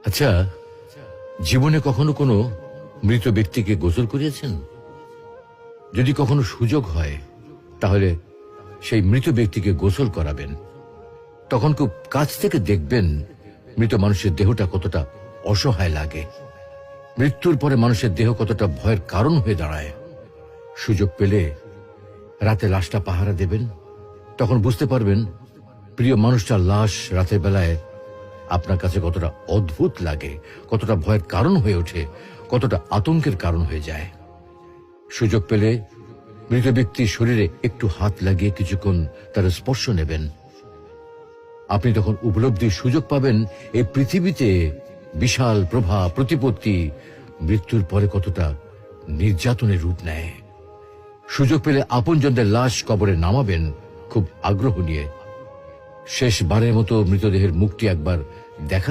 আচ্ছা, জীবনে কখনো কোনো মৃত ব্যক্তিকে গোসল করিয়েছেন? যদি কখনো সুযোগ হয় তাহলে সেই মৃত ব্যক্তিকে গোসল করাবেন। তখন খুব কাছ থেকে দেখবেন মৃত মানুষের দেহটা কতটা অসহায় লাগে, মৃত্যুর পরে মানুষের দেহ কতটা ভয়ের কারণ হয়ে দাঁড়ায়। সুযোগ পেলে রাতে লাশটা পাহারা দেবেন, তখন বুঝতে পারবেন প্রিয় মানুষটার লাশ রাতের বেলায় আপনার কাছে কতটা অদ্ভুত লাগে, কতটা ভয়ের কারণ হয়ে ওঠে, কতটা আতঙ্কের কারণ হয়ে যায়। সুযোগ পেলে মৃত ব্যক্তির শরীরে একটু হাত লাগিয়ে কিছুক্ষণ তার স্পর্শ নেবেন। আপনি তখন উপলব্ধির সুযোগ পাবেন এই পৃথিবীতে বিশাল প্রভা প্রতিপত্তি মৃত্যুর পরে কতটা নির্যাতনের রূপ নেয়। সুযোগ পেলে আপনজনদের লাশ কবরে নামাবেন খুব আগ্রহ নিয়ে। শেষবারের মতো মৃতদেহের মুখটি একবার দেখা